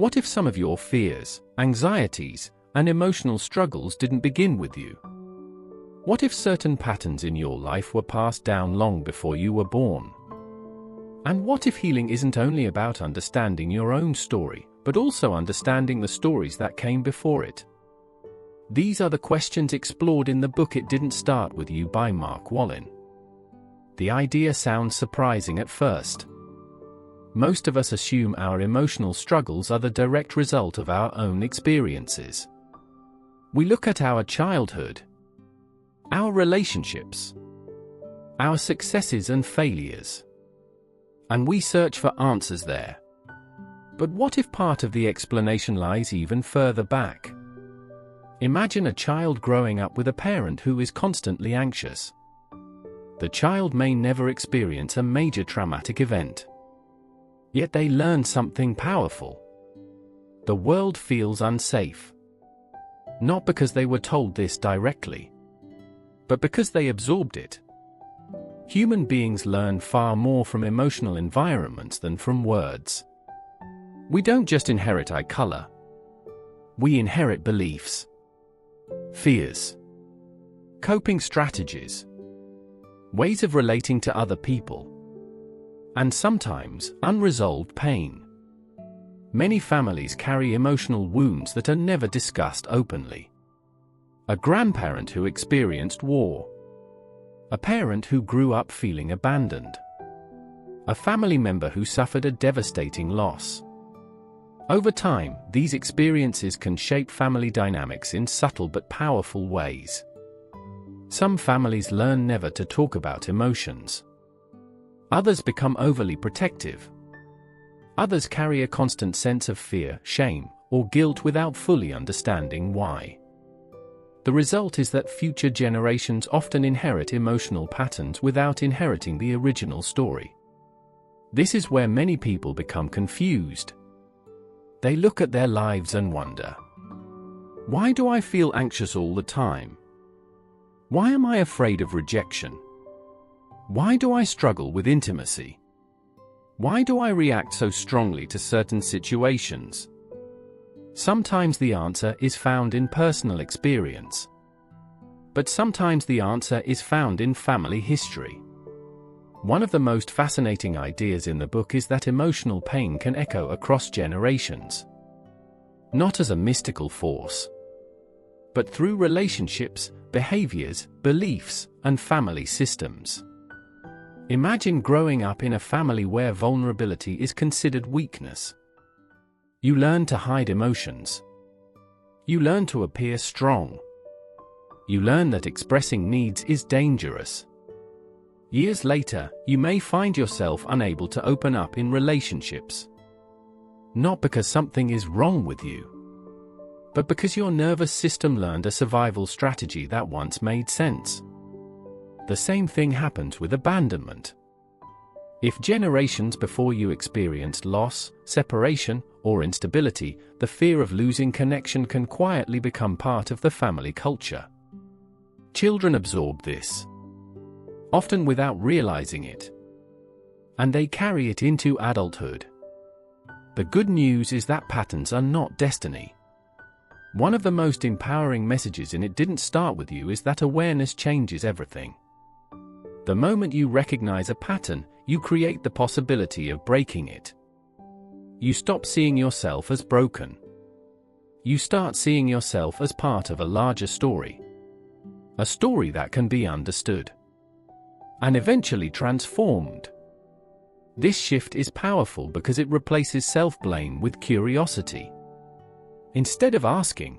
What if some of your fears, anxieties, and emotional struggles didn't begin with you? What if certain patterns in your life were passed down long before you were born? And what if healing isn't only about understanding your own story, but also understanding the stories that came before it? These are the questions explored in the book It Didn't Start With You by Mark Wolynn. The idea sounds surprising at first. Most of us assume our emotional struggles are the direct result of our own experiences. We look at our childhood, our relationships, our successes and failures, and we search for answers there. But what if part of the explanation lies even further back? Imagine a child growing up with a parent who is constantly anxious. The child may never experience a major traumatic event. Yet they learn something powerful. The world feels unsafe. Not because they were told this directly, but because they absorbed it. Human beings learn far more from emotional environments than from words. We don't just inherit eye color. We inherit beliefs, fears, coping strategies, ways of relating to other people, and sometimes unresolved pain. Many families carry emotional wounds that are never discussed openly. A grandparent who experienced war. A parent who grew up feeling abandoned. A family member who suffered a devastating loss. Over time, these experiences can shape family dynamics in subtle but powerful ways. Some families learn never to talk about emotions. Others become overly protective. Others carry a constant sense of fear, shame, or guilt without fully understanding why. The result is that future generations often inherit emotional patterns without inheriting the original story. This is where many people become confused. They look at their lives and wonder, why do I feel anxious all the time? Why am I afraid of rejection? Why do I struggle with intimacy? Why do I react so strongly to certain situations? Sometimes the answer is found in personal experience. But sometimes the answer is found in family history. One of the most fascinating ideas in the book is that emotional pain can echo across generations. Not as a mystical force, but through relationships, behaviors, beliefs, and family systems. Imagine growing up in a family where vulnerability is considered weakness. You learn to hide emotions. You learn to appear strong. You learn that expressing needs is dangerous. Years later, you may find yourself unable to open up in relationships. Not because something is wrong with you, but because your nervous system learned a survival strategy that once made sense. The same thing happens with abandonment. If generations before you experienced loss, separation, or instability, the fear of losing connection can quietly become part of the family culture. Children absorb this, often without realizing it, and they carry it into adulthood. The good news is that patterns are not destiny. One of the most empowering messages in It Didn't Start With You is that awareness changes everything. The moment you recognize a pattern, you create the possibility of breaking it. You stop seeing yourself as broken. You start seeing yourself as part of a larger story. A story that can be understood and eventually transformed. This shift is powerful because it replaces self-blame with curiosity. Instead of asking,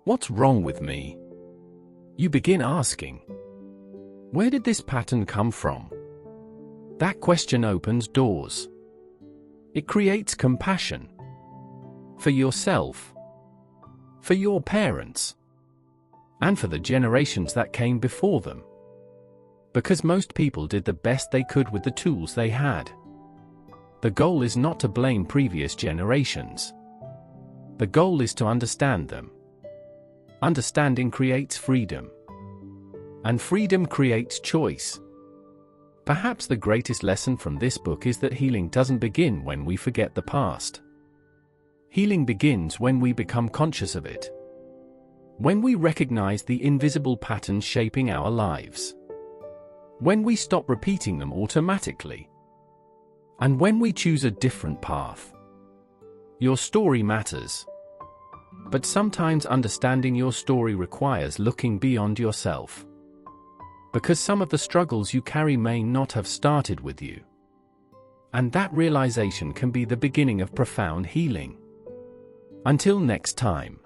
"What's wrong with me?" you begin asking, "Where did this pattern come from?" That question opens doors. It creates compassion for yourself, for your parents, and for the generations that came before them. Because most people did the best they could with the tools they had. The goal is not to blame previous generations. The goal is to understand them. Understanding creates freedom. And freedom creates choice. Perhaps the greatest lesson from this book is that healing doesn't begin when we forget the past. Healing begins when we become conscious of it. When we recognize the invisible patterns shaping our lives. When we stop repeating them automatically. And when we choose a different path. Your story matters. But sometimes understanding your story requires looking beyond yourself. Because some of the struggles you carry may not have started with you. And that realization can be the beginning of profound healing. Until next time.